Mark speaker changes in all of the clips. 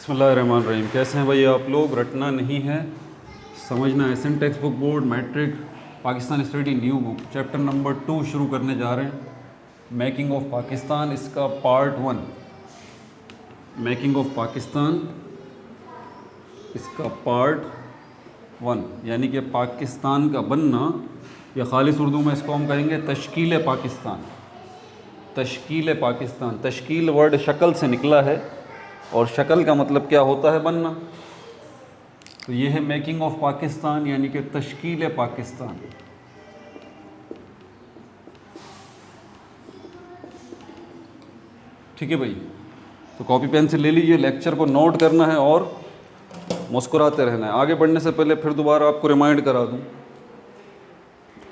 Speaker 1: बिस्मिल्लाहिर्रहमानिर्रहीम। कैसे हैं भाई आप लोग? रटना नहीं है, समझना है। SN text book board matric Pakistan study new book chapter number 2 शुरू करने जा रहे हैं। मेकिंग ऑफ पाकिस्तान, इसका पार्ट 1। मेकिंग ऑफ पाकिस्तान, इसका पार्ट 1, यानी कि पाकिस्तान का बनना, या खालिस उर्दू में इसको हम कहेंगे तश्कील पाकिस्तान। तश्कील पाकिस्तान, तश्कील वर्ड शक्ल से निकला है और शक्ल का मतलब क्या होता है? बनना। तो ये है मेकिंग ऑफ पाकिस्तान, यानी कि तश्कील पाकिस्तान। ठीक है भाई, तो कॉपी पेंसिल ले लीजिए, लेक्चर को नोट करना है और मुस्कुराते रहना है। आगे बढ़ने से पहले फिर दोबारा आपको रिमाइंड करा दूं,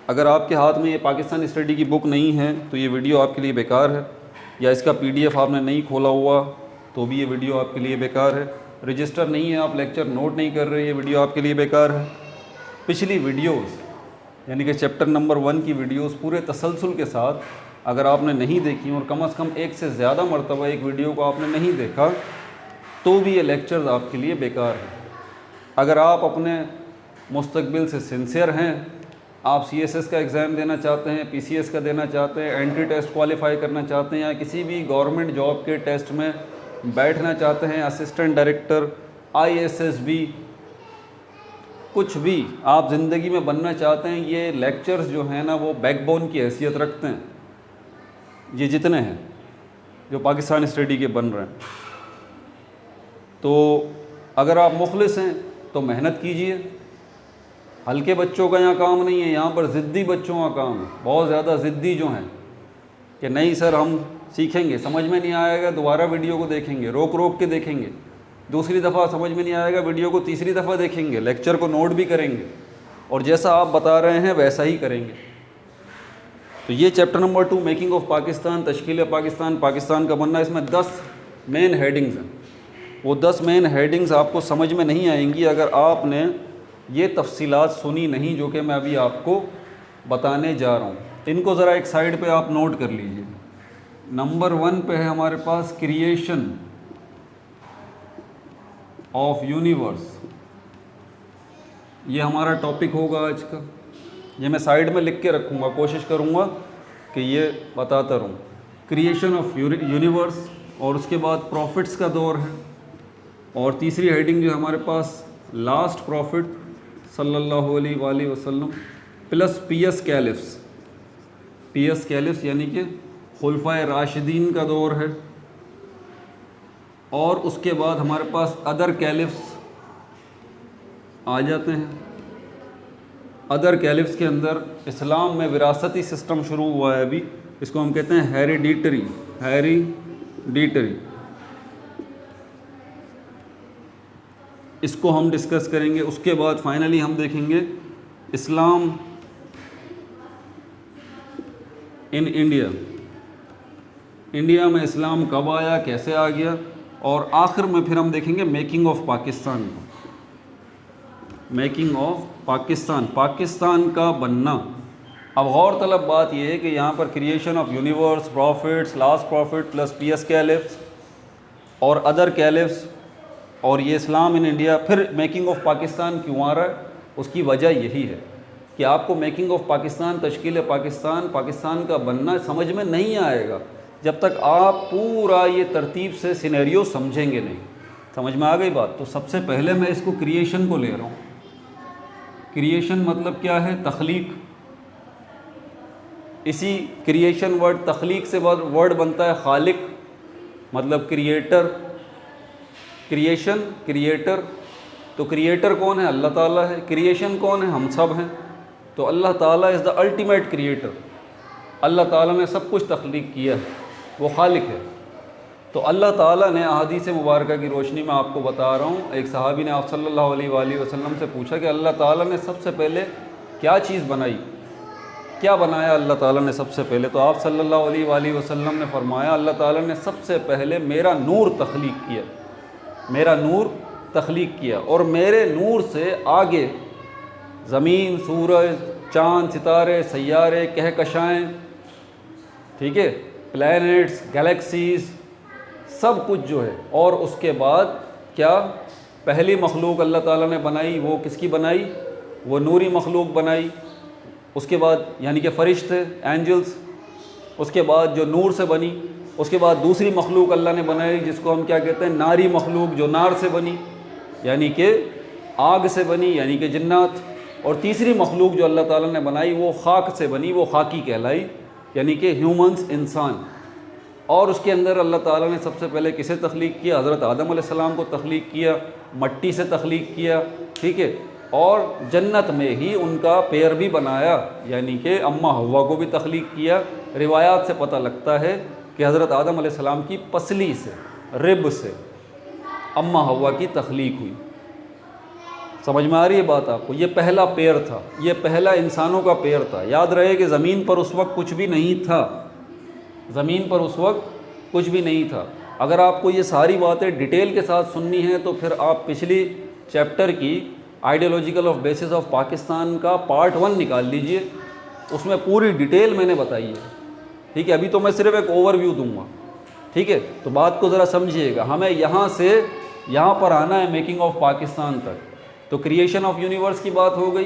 Speaker 1: अगर आपके हाथ में ये पाकिस्तान स्टडी की बुक नहीं है तो ये वीडियो आपके लिए बेकार है, या इसका PDF आपने नहीं खोला हुआ तो भी ये वीडियो आपके लिए बेकार है। रजिस्टर नहीं है, आप लेक्चर नोट नहीं कर रहे, ये वीडियो आपके लिए बेकार है। पिछली वीडियोस यानी कि चैप्टर नंबर 1 की वीडियोस पूरे तसलसल के साथ अगर आपने नहीं देखी और कम से कम एक से ज़्यादा मरतबा एक वीडियो को आपने नहीं देखा तो भी ये लेक्चर्स आपके लिए बेकार है। अगर आप अपने मुस्तकबिल से सिंसियर हैं, आप CSS का एग्ज़ाम देना चाहते हैं, PCS का देना चाहते हैं, एंट्री टेस्ट क्वालिफाई करना चाहते हैं, या किसी भी गवर्नमेंट जॉब के टेस्ट में बैठना चाहते हैं, असिस्टेंट डायरेक्टर, ISSB, कुछ भी आप ज़िंदगी में बनना चाहते हैं, ये लेक्चर्स जो हैं ना वो बैकबोन की हैसियत रखते हैं। ये जितने हैं जो पाकिस्तान स्टडी के बन रहे हैं, तो अगर आप मुखलिस हैं तो मेहनत कीजिए। हल्के बच्चों का यहाँ काम नहीं है, यहाँ पर ज़िद्दी बच्चों का काम है। बहुत ज़्यादा ज़िद्दी जो हैं कि नहीं सर हम सीखेंगे, समझ में नहीं आएगा दोबारा वीडियो को देखेंगे, रोक रोक के देखेंगे, दूसरी दफ़ा समझ में नहीं आएगा वीडियो को तीसरी दफ़ा देखेंगे, लेक्चर को नोट भी करेंगे और जैसा आप बता रहे हैं वैसा ही करेंगे। तो ये chapter number 2 making of Pakistan, तश्कील पाकिस्तान, पाकिस्तान का बनना, इसमें 10 मेन हेडिंग्स हैं। वो 10 मेन हेडिंग्स आपको समझ में नहीं आएंगी अगर आपने ये तफसीलात सुनी नहीं जो कि मैं अभी आपको बताने जा रहा हूँ। इनको ज़रा एक साइड पे आप नोट कर लीजिए। नंबर 1 पे है हमारे पास क्रिएशन ऑफ यूनिवर्स। ये हमारा टॉपिक होगा आज का। ये मैं साइड में लिख के रखूँगा, कोशिश करूँगा कि ये बताता रहूँ। क्रिएशन ऑफ यूनिवर्स, और उसके बाद प्रॉफिट्स का दौर है, और तीसरी हेडिंग जो हमारे पास लास्ट प्रॉफिट सल्लल्लाहु अलैहि वसल्लम plus PS caliphs. PS caliphs यानी कि खुलफाए राशिदीन का दौर है, और उसके बाद हमारे पास अदर कैलिफ्स आ जाते हैं। अदर कैलिफ्स के अंदर इस्लाम में विरासती सिस्टम शुरू हुआ है अभी, इसको हम कहते हैं हेरिडिटरी। इसको हम डिस्कस करेंगे। उसके बाद फाइनली हम देखेंगे इस्लाम इन इंडिया। इंडिया में इस्लाम कब आया, कैसे आ गया, और आखिर में फिर हम देखेंगे मेकिंग ऑफ पाकिस्तान को। मेकिंग ऑफ पाकिस्तान, पाकिस्तान का बनना। अब गौर तलब बात यह है कि यहाँ पर creation of universe, profits, last profit plus PS caliphs और अदर कैलिफ्स, और ये इस्लाम इन इंडिया, फिर मेकिंग ऑफ पाकिस्तान क्यों आ रहा है? उसकी वजह यही है कि आपको मेकिंग ऑफ पाकिस्तान, तश्कील पाकिस्तान, पाकिस्तान का बनना समझ में नहीं आएगा जब तक आप पूरा ये तरतीब से सिनेरियो समझेंगे नहीं। समझ में आ गई बात? तो सबसे पहले मैं इसको क्रिएशन को ले रहा हूँ। क्रिएशन मतलब क्या है? तख्लीक। इसी क्रिएशन वर्ड, तख्लीक से वर्ड बनता है खालिक, मतलब क्रिएटर। Creation, creator. तो क्रिएटर कौन है? अल्लाह ताला है। क्रिएशन कौन है? हम सब हैं। तो अल्लाह ताला इज़ द अल्टीमेट क्रिएटर। अल्लाह ताला ने सब कुछ तख्लीक किया है, वो खालिक है। तो अल्लाह ताला ने अहादीस मुबारका की रोशनी में आपको बता रहा हूँ, एक सहाबी ने आप सल्लल्लाहु अलैहि वसल्लम से पूछा कि अल्लाह ताला ने सबसे पहले क्या चीज़ बनाई, क्या बनाया अल्लाह ताला ने सबसे पहले? तो आप सल्लल्लाहु अलैहि वसल्लम ने फरमाया अल्लाह ताला ने सबसे पहले मेरा नूर तख्लीक किया, मेरा नूर तख्लीक किया, और मेरे नूर से आगे ज़मीन, सूरज, चाँद, सितारे, सैयारे, कहकशाएँ, ठीक है, प्लैनेट्स, गैलेक्सीज़, सब कुछ जो है, और उसके बाद क्या पहली मखलूक अल्लाह ताला ने बनाई वो किसकी बनाई? वो नूरी मखलूक बनाई। उसके बाद यानी कि फ़रिश्ते, एंजल्स, उसके बाद जो नूर से बनी, उसके बाद दूसरी मखलूक अल्लाह ने बनाई जिसको हम क्या कहते हैं, नारी मखलूक, जो नार से बनी यानी कि आग से बनी यानी कि जिन्नात। और तीसरी मखलूक जो अल्लाह ताला ने बनाई वो खाक से बनी, वो खाकी कहलाई यानी कि ह्यूमंस, इंसान। और उसके अंदर अल्लाह ताला ने सबसे पहले किसे तख्लीक किया? हज़रत आदम अलैहिस्सलाम को तख्लीक किया, मट्टी से तख्लीक किया, ठीक है। और जन्नत में ही उनका पैर भी बनाया यानी कि अम्मा हव्वा को भी तख्लीक किया। रिवायात से पता लगता है कि हज़रत आदम अलैहिस्सलाम की पसली से, रिब से अम्मा हव्वा की तख्लीक हुई। समझ में आ रही है बात आपको? ये पहला पैर था, ये पहला इंसानों का पैर था। याद रहे कि ज़मीन पर उस वक्त कुछ भी नहीं था, ज़मीन पर उस वक्त कुछ भी नहीं था। अगर आपको ये सारी बातें डिटेल के साथ सुननी है तो फिर आप पिछली चैप्टर की ideological of basis of Pakistan का पार्ट 1 निकाल लीजिए, उसमें पूरी डिटेल मैंने बताई है, ठीक है। अभी तो मैं सिर्फ एक ओवरव्यू दूंगा, ठीक है। तो बात को ज़रा समझिएगा, हमें यहाँ से यहाँ पर आना है मेकिंग ऑफ पाकिस्तान तक। तो क्रिएशन ऑफ यूनिवर्स की बात हो गई,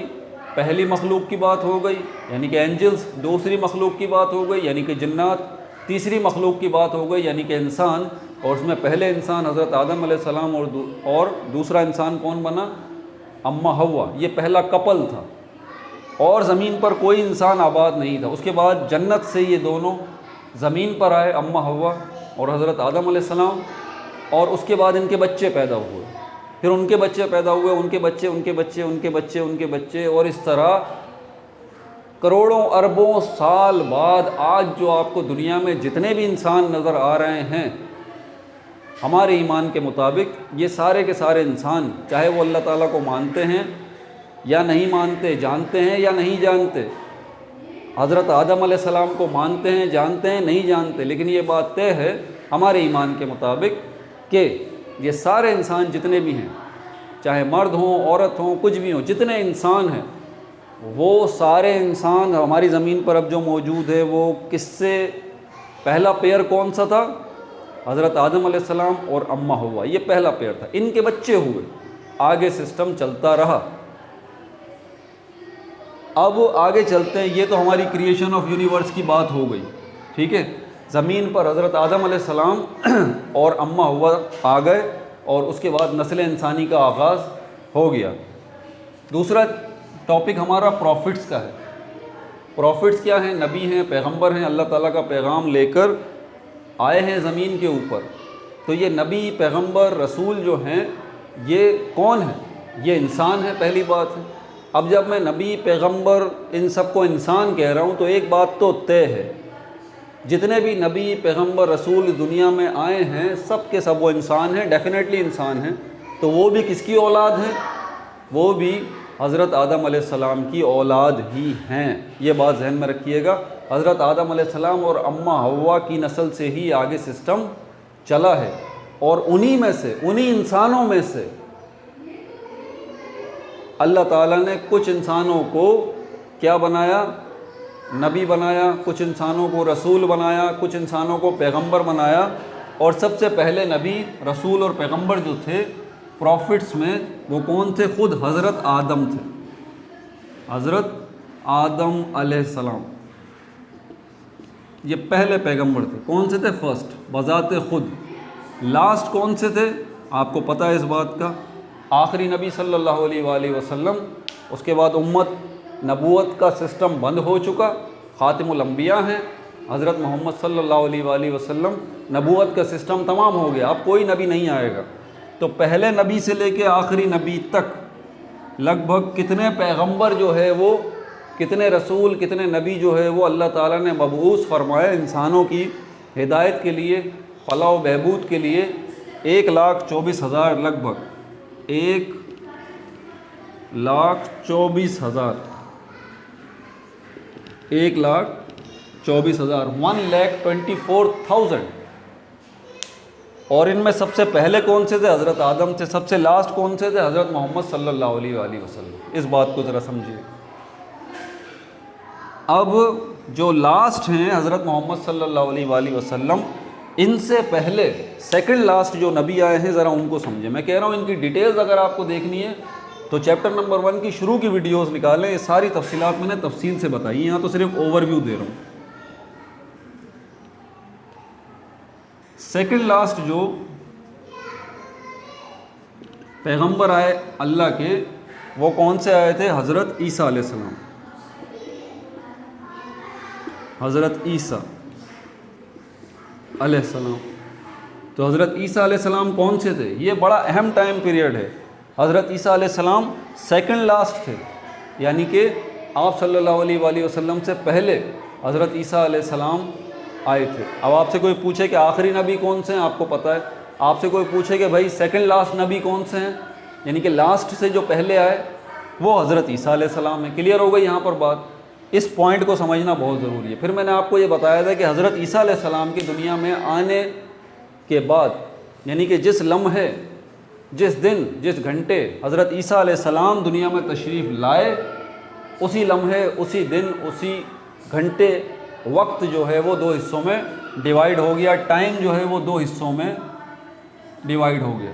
Speaker 1: पहली मखलूक की बात हो गई यानी कि एंजल्स, दूसरी मखलूक की बात हो गई यानी कि जिन्नात, तीसरी मखलूक की बात हो गई यानी कि इंसान। और उसमें पहले इंसान हज़रत आदम अलैहिस्सलाम और दूसरा इंसान कौन बना? अम्मा हव्वा। ये पहला कपल था और ज़मीन पर कोई इंसान आबाद नहीं था। उसके बाद जन्नत से ये दोनों ज़मीन पर आए, अम्मा हव्वा और हज़रत आदम अलैहिस्सलाम। और उसके बाद इनके बच्चे पैदा हुए, फिर उनके बच्चे पैदा हुए, उनके बच्चे, उनके बच्चे, उनके बच्चे, उनके बच्चे, और इस तरह करोड़ों अरबों साल बाद आज जो आपको दुनिया में जितने भी इंसान नज़र आ रहे हैं, हमारे ईमान के मुताबिक ये सारे के सारे इंसान, चाहे वो अल्लाह ताला को मानते हैं या नहीं मानते, जानते हैं या नहीं जानते, हज़रत आदम अलैहिस्सलाम को मानते हैं, जानते हैं, नहीं जानते, लेकिन ये बात तय है हमारे ईमान के मुताबिक कि ये सारे इंसान जितने भी हैं, चाहे मर्द हों, औरत हों, कुछ भी हों, जितने इंसान हैं, वो सारे इंसान हमारी ज़मीन पर अब जो मौजूद है वो किससे? पहला पैर कौन सा था? हज़रत आदम अलैहिस्सलाम और अम्मा हव्वा, ये पहला पैर था। इनके बच्चे हुए, आगे सिस्टम चलता रहा। अब आगे चलते हैं, ये तो हमारी क्रिएशन ऑफ यूनिवर्स की बात हो गई, ठीक है। ज़मीन पर हज़रत आदम अलैहिस्सलाम और अम्मा हव्वा आ गए और उसके बाद नस्ल इंसानी का आगाज़ हो गया। दूसरा टॉपिक हमारा प्रॉफिट्स का है। प्रॉफिट्स क्या हैं? नबी हैं, पैगंबर हैं, अल्लाह ताला का पैगाम लेकर आए हैं ज़मीन के ऊपर। तो ये नबी, पैगंबर, रसूल जो हैं, ये कौन है? ये इंसान है, पहली बात है। अब जब मैं नबी, पैगंबर, इन सबको इंसान कह रहा हूँ तो एक बात तो तय है, जितने भी नबी, पैगंबर, रसूल दुनिया में आए हैं सब के सब वो इंसान हैं, डेफिनेटली इंसान हैं। तो वो भी किसकी औलाद हैं? वो भी हज़रत आदम अलैहिस्सलाम की औलाद ही हैं। ये बात जहन में रखिएगा। हज़रत आदम अलैहिस्सलाम और अम्मा हव्वा की नस्ल से ही आगे सिस्टम चला है और उन्हीं में से, उन्हीं इंसानों में से अल्लाह ताला ने कुछ इंसानों को क्या बनाया? नबी बनाया, कुछ इंसानों को रसूल बनाया, कुछ इंसानों को पैगंबर बनाया। और सबसे पहले नबी, रसूल और पैगंबर जो थे प्रॉफिट्स में, वो कौन थे? खुद हज़रत आदम थे, हज़रत आदम अलैहिस्सलाम। ये पहले पैगंबर थे। कौन से थे? फर्स्ट, बज़ाते खुद। लास्ट कौन से थे? आपको पता है इस बात का, आखिरी नबी सल्लल्लाहु अलैहि वसल्लम। उसके बाद उम्मत नबूवत का सिस्टम बंद हो चुका, ख़ातिमुल अंबिया हैं हज़रत मोहम्मद सल्लल्लाहु अलैहि वसल्लम। नबूवत का सिस्टम तमाम हो गया, अब कोई नबी नहीं आएगा। तो पहले नबी से लेके आखिरी नबी तक लगभग कितने पैगंबर जो है वो, कितने रसूल, कितने नबी जो है वो अल्लाह ताला ने मबऊस फरमाया इंसानों की हिदायत के लिए, फलाह व बहबूद के लिए। 1,24,000, लगभग 1,24,000, 1,24,000, 1,24,000। और इनमें सबसे पहले कौन से थे? हज़रत आदम थे। सबसे लास्ट कौन से थे? हज़रत मोहम्मद सल्लल्लाहु अलैहि वसल्लम। इस बात को ज़रा समझिए। अब जो लास्ट हैं हज़रत मोहम्मद सल्लल्लाहु अलैहि वसल्लम, इनसे पहले सेकंड लास्ट जो नबी आए हैं ज़रा उनको समझें। मैं कह रहा हूँ इनकी डिटेल्स अगर आपको देखनी है तो चैप्टर नंबर 1 की शुरू की वीडियोस निकालें, ये सारी तफसीलात मैंने तफसील से बताई, यहाँ तो सिर्फ ओवरव्यू दे रहा हूँ। सेकंड लास्ट जो पैगंबर आए अल्लाह के, वो कौन से आए थे? हज़रत ईसा अलैहिस्सलाम। हज़रत ईसा अलैहिस्सलाम। तो हज़रत ईसा अलैहिस्सलाम कौन से थे? ये बड़ा अहम टाइम पीरियड है। हज़रत ईसा अलैहिस्सलाम सेकंड लास्ट थे, यानी कि आप सल्लल्लाहु अलैहि वसल्लम से पहले हज़रत ईसा अलैहिस्सलाम आए थे। अब आपसे कोई पूछे कि आखिरी नबी कौन से हैं, आपको पता है। आपसे कोई पूछे कि भाई सेकंड लास्ट नबी कौन से हैं, यानी कि लास्ट से जो पहले आए वो हज़रत ईसा अलैहिस्सलाम है। क्लियर हो गई यहाँ पर बात? इस पॉइंट को समझना बहुत ज़रूरी है। फिर मैंने आपको ये बताया था कि हज़रत ईसा अलैहिस्सलाम की दुनिया में आने के बाद, यानी कि जिस लम्हे, जिस दिन, जिस घंटे हज़रत ईसा अलैहिस्सलाम दुनिया में तशरीफ़ लाए, उसी लम्हे, उसी दिन, उसी घंटे वक्त जो है वो 2 हिस्सों में डिवाइड हो गया। टाइम जो है वो 2 हिस्सों में डिवाइड हो गया।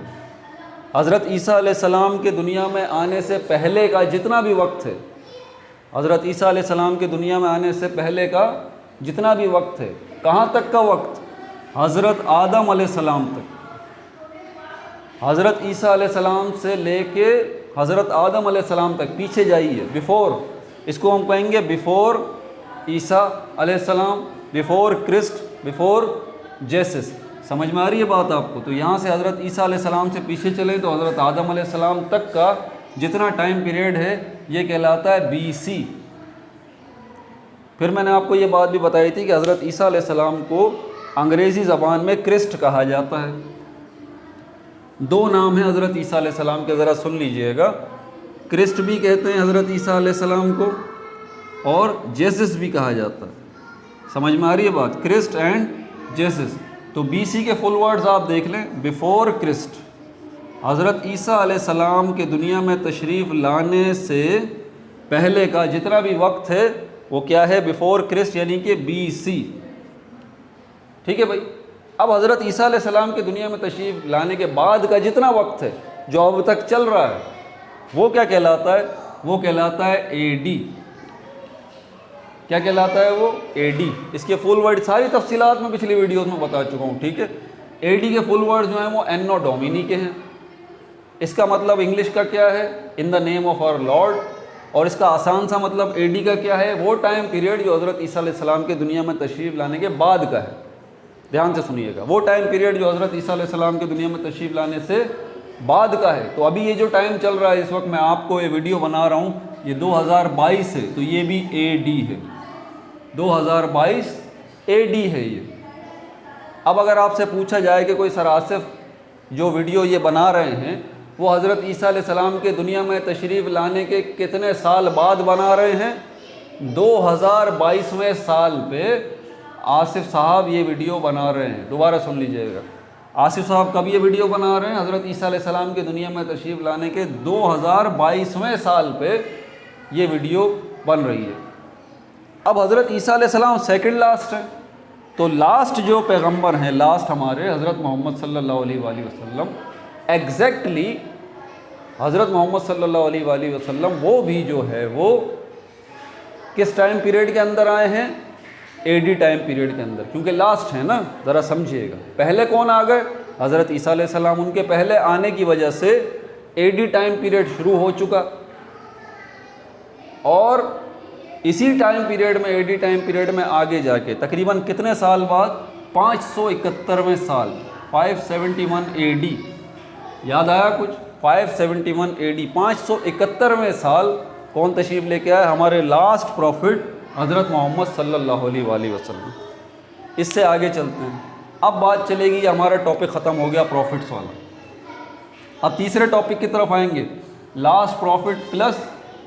Speaker 1: हज़रत ईसा अलैहिस्सलाम के दुनिया में आने से पहले का जितना भी वक्त है, हज़रत ईसा अलैहिस्सलाम के दुनिया में आने से पहले का जितना भी वक्त है, कहाँ तक का वक्त? हज़रत आदम अलैहिस्सलाम तक। हज़रत ईसा अलैहिस्सलाम से लेके हज़रत आदम अलैहिस्सलाम तक पीछे जाइए। बिफ़ोर, इसको हम कहेंगे बिफ़ोर ईसा अलैहिस्सलाम, बिफ़ोर क्रिस्ट, बिफ़ोर जेसस। समझ में आ रही है बात आपको? तो यहाँ से हज़रत ईसा अलैहिस्सलाम से पीछे चले तो हज़रत आदम अलैहिस्सलाम तक का जितना टाइम पीरियड है ये कहलाता है BC। फिर मैंने आपको ये बात भी बताई थी कि हज़रत ईसा अलैहिस्सलाम को अंग्रेज़ी ज़बान में क्रिस्ट कहा जाता है। 2 नाम हैं हज़रत ईसा अलैहिस्सलाम के, ज़रा सुन लीजिएगा। क्रिस्ट भी कहते हैं हज़रत ईसा अलैहिस्सलाम को, और जेसस भी कहा जाता है। समझ में आ रही है बात? Christ and Jesus. तो BC के फुल वर्ड्स आप देख लें। बिफ़ोर क्रिस्ट, हज़रत ईसा अलैहिस्सलाम के दुनिया में तशरीफ़ लाने से पहले का जितना भी वक्त है वो क्या है? बिफ़ोर क्रिस्ट, यानी कि BC। ठीक है भाई। अब हज़रत ईसा अलैहिस्सलाम के दुनिया में तशरीफ़ लाने के बाद का जितना वक्त है जो अब तक चल रहा है वो क्या कहलाता है? वो कहलाता है AD। क्या कहलाता है वो? AD। इसके फुल वर्ड सारी तफसीलात में पिछली वीडियोस में बता चुका हूँ। ठीक है। AD के फुल वर्ड जो हैं वो एनो डोमिनी के हैं। इसका मतलब इंग्लिश का क्या है? In the name of our Lord. और इसका आसान सा मतलब AD का क्या है? वो टाइम पीरियड जो हज़रत ईसा अलैहिस्सलाम के दुनिया में तशरीफ़ लाने के बाद का है। ध्यान से सुनिएगा, वो टाइम पीरियड जो हज़रत ईसा अलैहिस्सलाम के दुनिया में तशरीफ़ लाने से बाद का है। तो अभी ये जो टाइम चल रहा है, इस वक्त मैं आपको ये वीडियो बना रहा हूँ, ये 2022 है, तो ये भी AD है। 2022 AD है ये। अब अगर आपसे पूछा जाए कि कोई सर आसिफ जो वीडियो ये बना रहे हैं वो हज़रत ईसा अलैहिस्सलाम के दुनिया में तशरीफ़ लाने के कितने साल बाद बना रहे हैं? 2022वें साल पे आसिफ साहब ये वीडियो बना रहे हैं। दोबारा सुन लीजिएगा, आसिफ साहब कब ये वीडियो बना रहे हैं? हज़रत ईसा अलैहिस्सलाम के दुनिया में तशरीफ़ लाने के 2022वें साल पे ये वीडियो बन रही है। अब हज़रत ईसा अलैहिस्सलाम सेकंड लास्ट है, तो लास्ट जो पैगंबर हैं, लास्ट हमारे हज़रत मोहम्मद सल्लल्लाहु अलैहि वसल्लम, एग्जैक्टली हज़रत मोहम्मद सल्लल्लाहु अलैहि वसल्लम वो भी जो है वो किस टाइम पीरियड के अंदर आए हैं? AD टाइम पीरियड के अंदर, क्योंकि लास्ट है ना। ज़रा समझिएगा, पहले कौन आ गए? हज़रत ईसा अलैहिस्सलाम। उनके पहले आने की वजह से AD टाइम पीरियड शुरू हो चुका, और इसी टाइम पीरियड में, AD टाइम पीरियड में आगे जाके तकरीबन कितने साल बाद? 571वें साल, 571 AD। याद आया कुछ? 571 AD, 571वें साल कौन तशरीफ़ लेके आया? हमारे लास्ट प्रॉफिट हज़रत मोहम्मद सल्लल्लाहु अलैहि वसल्लम। इससे आगे चलते हैं। अब बात चलेगी, हमारा टॉपिक ख़त्म हो गया प्रॉफिट्स वाला। अब तीसरे टॉपिक की तरफ आएंगे, last profit plus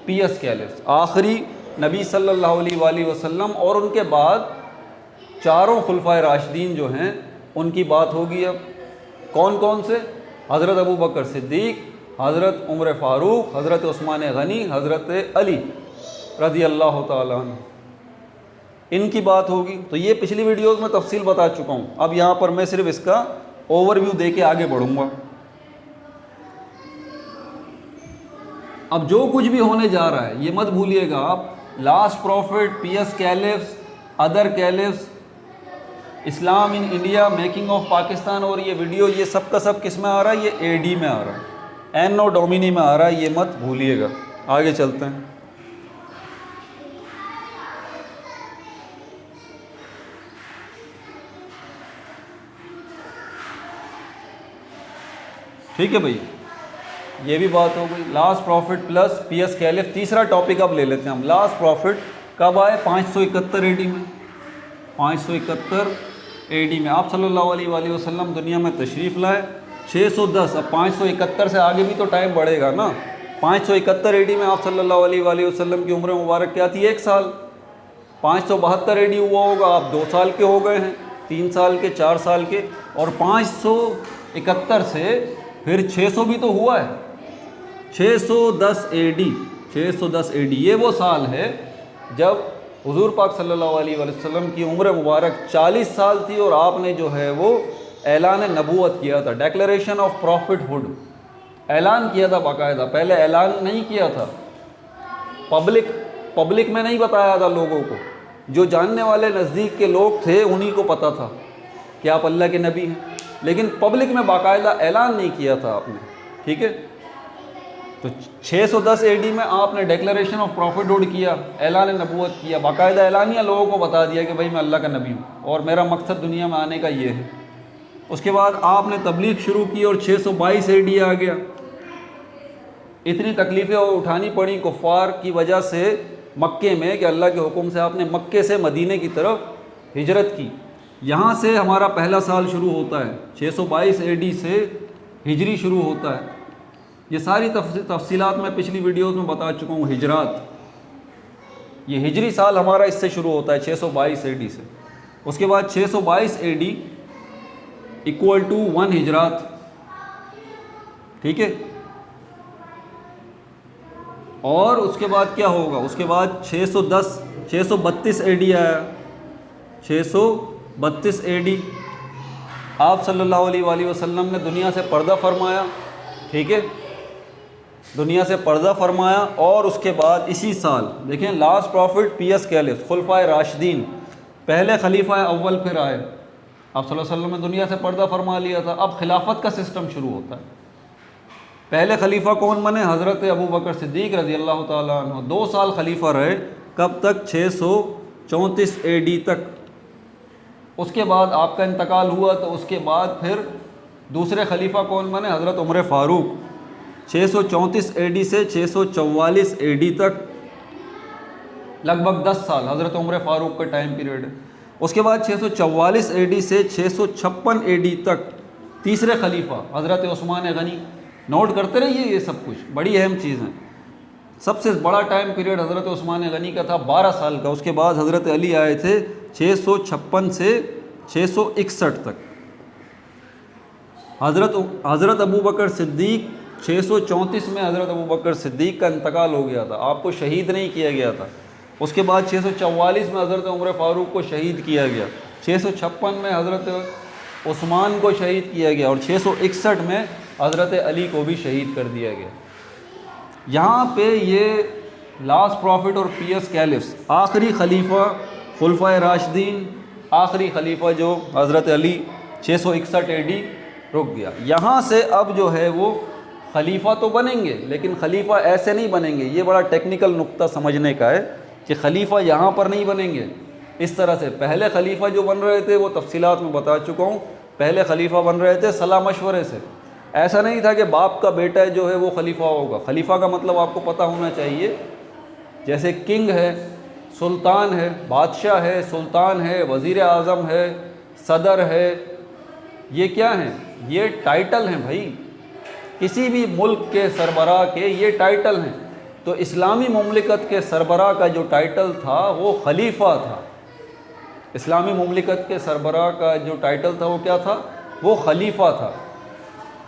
Speaker 1: PS caliphs, आखिरी नबी सल्लल्लाहु अलैहि वसल्लम और उनके बाद चारों खुलफाए राशिदीन जो हैं उनकी बात होगी। अब कौन कौन से? हज़रत अबू बकर सिद्दीक़, हज़रत उमर फ़ारूक, हज़रत उस्मान गनी, हज़रत अली रज़ी अल्लाह तआला अन्हु। इनकी बात होगी। तो ये पिछली वीडियोस में तफसील बता चुका हूँ। अब यहाँ पर मैं सिर्फ इसका ओवरव्यू दे के आगे बढ़ूँगा। अब जो कुछ भी होने जा रहा है ये मत भूलिएगा आप, last profit, PS caliphs, other caliphs, Islam in India, making of Pakistan, और ये वीडियो ये सब का सब किस में आ रहा है, ये एडी में आ रहा है, एनो डोमिनी में आ रहा है, ये मत भूलिएगा। आगे चलते हैं। ठीक है भाई, ये भी बात हो गई। Last profit plus PS caliph. तीसरा टॉपिक अब ले लेते हैं हम। लास्ट प्रॉफिट कब आए? 571 एडी में। 571 एडी में आप सल्लल्लाहु अलैहि वसल्लम दुनिया में तशरीफ़ लाए। 610, अब 571 से आगे भी तो टाइम बढ़ेगा ना। 571 एडी में आप सल्लल्लाहु अलैहि वसल्लम की उम्र मुबारक क्या थी? 1 साल। 572 एडी हुआ होगा, आप 2 साल के हो गए हैं, 3 साल के, 4 साल के। और 571 से फिर 600 भी तो हुआ है। 610 एडी, 610 एडी ये वो साल है जब हुजूर पाक सल्लल्लाहु अलैहि वसल्लम की उम्र मुबारक 40 साल थी और आपने जो है वो ऐलान नबूवत किया था, डेक्लरेशन ऑफ प्रॉफिटहुड ऐलान किया था बाकायदा। पहले ऐलान नहीं किया था, पब्लिक में नहीं बताया था लोगों को। जो जानने वाले नज़दीक के लोग थे उन्हीं को पता था कि आप अल्लाह के नबी हैं, लेकिन पब्लिक में बाकायदा ऐलान नहीं किया था आपने। ठीक है, तो 610 एडी में आपने डेक्लरेशन ऑफ प्रॉफिटहुड किया, ऐलान नबूवत किया, बाकायदा ऐलानिया लोगों को बता दिया कि भाई मैं अल्लाह का नबी हूँ और मेरा मकसद दुनिया में आने का ये है। उसके बाद आपने तबलीग शुरू की और 622 एडी आ गया। इतनी तकलीफ़ें उठानी पड़ी कुफ़ार की वजह से मक्के में कि अल्लाह के हुक्म से आपने मक्के से मदीने की तरफ हिजरत की। यहाँ से हमारा पहला साल शुरू होता है, 622 एडी से हिजरी शुरू होता है। ये सारी तफसीलात मैं पिछली वीडियोस में बता चुका हूँ। हिजरात, ये हिजरी साल हमारा इससे शुरू होता है 622 एडी से। उसके बाद 622 एडी इक्वल टू 1 हिजरात। ठीक है, और उसके बाद क्या होगा? उसके बाद 632 एडी आया। 632 एडी आप सल्लल्लाहु अलैहि वसल्लम ने दुनिया से पर्दा फरमाया। ठीक है, दुनिया से पर्दा फरमाया। और उसके बाद इसी साल देखें, लास्ट प्रॉफिट पीएस कैलिफ, खुलफाए राशिदीन, पहले खलीफा अव्वल फिर आए। आप सल्लल्लाहु अलैहि वसल्लम ने दुनिया से पर्दा फरमा लिया था। अब खिलाफत का सिस्टम शुरू होता है। पहले खलीफा कौन बने? हज़रत अबू बकर सिद्दीक़ रज़ी अल्लाह ताला अन्हु। 2 साल खलीफा रहे। कब तक? 634 एडी तक। उसके बाद आपका इंतकाल हुआ, तो उसके बाद फिर दूसरे खलीफा कौन बने? हज़रत उमर फ़ारूक। 634 एडी से 644 एडी तक लगभग 10 साल हज़रत उमर फ़ारूक का टाइम पीरियड है। उसके बाद 644 एडी से 656 एडी तक तीसरे खलीफा हज़रत उस्मान गनी। नोट करते रहिए, ये सब कुछ बड़ी अहम चीज़ें। सबसे बड़ा टाइम पीरियड हज़रत उस्मान गनी का था, 12 साल का। उसके बाद हज़रत अली आए थे 656 से 661 तक। हज़रत अबू बकर सिद्दीक़ 634 में हज़रत अबू बकर सिद्दीक़ का इंतकाल हो गया था, आपको शहीद नहीं किया गया था। उसके बाद 644 में हज़रत उमर फ़ारूक को शहीद किया गया। 656 में हज़रत उस्मान को शहीद किया गया और 661 में हज़रत अली को भी शहीद कर दिया गया। यहाँ पे ये लास्ट प्रॉफिट और पीएस कैलिफ्स, आखिरी खलीफा खुलफाए राशिदीन, आखिरी खलीफा जो हज़रत अली 661 एडी रुक गया। यहाँ से अब जो है वो खलीफा तो बनेंगे, लेकिन खलीफा ऐसे नहीं बनेंगे। ये बड़ा टेक्निकल नुक्ता समझने का है कि खलीफा यहाँ पर नहीं बनेंगे इस तरह से। पहले खलीफा जो बन रहे थे वो तफसीलात में बता चुका हूँ। पहले खलीफा बन रहे थे सलाह मशवरे से। ऐसा नहीं था कि बाप का बेटा जो है वो खलीफा होगा। खलीफा का मतलब आपको पता होना चाहिए, जैसे किंग है, सुल्तान है, बादशाह है, सुल्तान है, वज़ीर आज़म है, सदर है, ये क्या हैं? ये टाइटल हैं भाई। किसी भी मुल्क के सरबराह के ये टाइटल हैं। तो इस्लामी मुमलिकत के सरबराह का जो टाइटल था वो खलीफा था। इस्लामी मुमलिकत के सरबराह का जो टाइटल था वो क्या था? वो खलीफा था।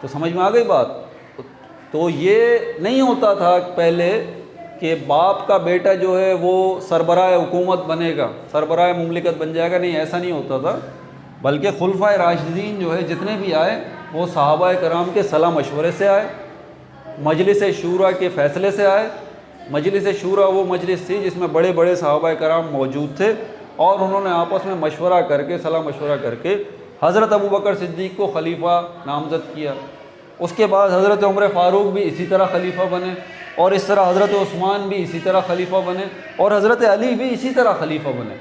Speaker 1: तो समझ में आ गई बात? तो ये नहीं होता था पहले कि बाप का बेटा जो है वो सरबराह हुकूमत बनेगा, सरबराह मुमलिकत बन जाएगा, नहीं, ऐसा नहीं होता था। बल्कि खुलफाए राशिदीन जो है जितने भी आए वो सहाबाए कराम के सलाह मशवरे से आए, मजलिस शूरा के फ़ैसले से आए। मजलिस शूरा वो मजलिस थी जिसमें बड़े बड़े सहाबाए कराम मौजूद थे और उन्होंने आपस में मशवरा करके, सलाह मशवरा करके हज़रत अबू बकर सिद्दीक़ को खलीफा नामज़द किया। उसके बाद हज़रत उमर फ़ारूक भी इसी तरह खलीफा बने और इस तरह हज़रत उस्मान भी इसी तरह खलीफा बने और हज़रत अली भी इसी तरह खलीफा बने।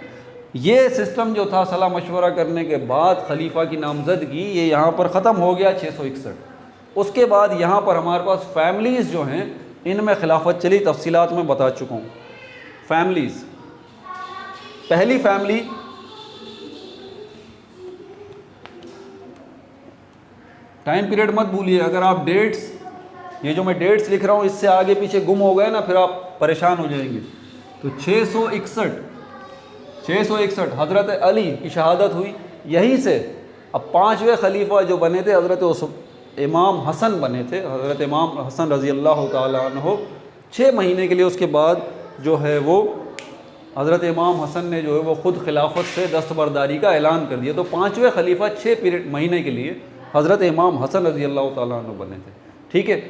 Speaker 1: ये सिस्टम जो था सलाह मशवरा करने के बाद खलीफा की नामज़दगी, ये यहाँ पर ख़त्म हो गया 661। उसके बाद यहाँ पर हमारे पास फैमिलीज़ जो हैं इनमें खिलाफत चली, तफसीलात में बता चुका हूँ। फैमिलीज़, पहली फैमिली टाइम पीरियड मत भूलिए, अगर आप डेट्स, ये जो मैं डेट्स लिख रहा हूँ इससे आगे पीछे गुम हो गए ना फिर आप परेशान हो जाएंगे। तो 661 हज़रत अली की शहादत हुई, यहीं से अब पाँचवें खलीफा जो बने थे हज़रत इमाम हसन बने थे, हज़रत इमाम हसन रज़ी अल्लाह ताला अन्हो। 6 महीने के लिए उसके बाद जो है वो हज़रत इमाम हसन ने जो है वो ख़ुद खिलाफत से दस्तबरदारी का ऐलान कर दिया। तो पाँचवें खलीफा 6 महीने के लिए हज़रत इमाम हसन रज़ी अल्लाह ताला अन्हु बने थे। ठीक है,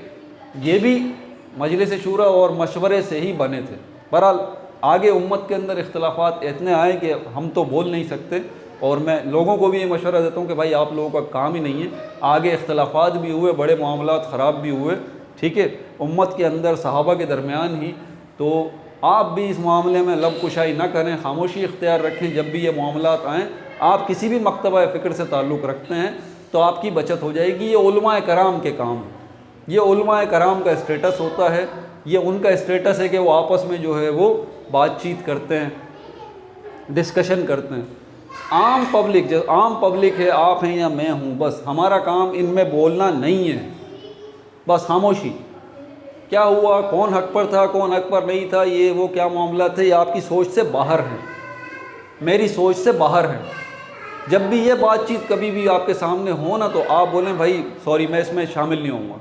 Speaker 1: ये भी मजलिस शूरा और मशवरे से ही बने थे। बहरहाल आगे उम्मत के अंदर इख्तलाफात इतने आए कि हम तो बोल नहीं सकते और मैं लोगों को भी ये मशवरा देता हूँ कि भाई आप लोगों का काम ही नहीं है। आगे इख्तलाफात भी हुए, बड़े मामलात ख़राब भी हुए, ठीक है, उम्मत के अंदर सहाबा के दरमियान ही। तो आप भी इस मामले में लब कुशाई ना करें, खामोशी इख्तियार रखें। जब भी ये मामलात आएँ, आप किसी भी मकतबा फ़िक्र से ताल्लुक़ रखते हैं तो आपकी बचत हो जाएगी। ये उलमाए कराम के काम है, ये उलमाए कराम का स्टेटस होता है, ये उनका स्टेटस है कि वो आपस में जो है वो बातचीत करते हैं, डिस्कशन करते हैं। आम पब्लिक, जो आम पब्लिक है, आप हैं या मैं हूँ, बस हमारा काम इनमें बोलना नहीं है, बस खामोशी। क्या हुआ, कौन हक पर था, कौन हक पर नहीं था, ये वो क्या मामला थे, ये आपकी सोच से बाहर है, मेरी सोच से बाहर है। जब भी ये बातचीत कभी भी आपके सामने हो ना, तो आप बोलें भाई सॉरी, मैं इसमें शामिल नहीं होऊंगा,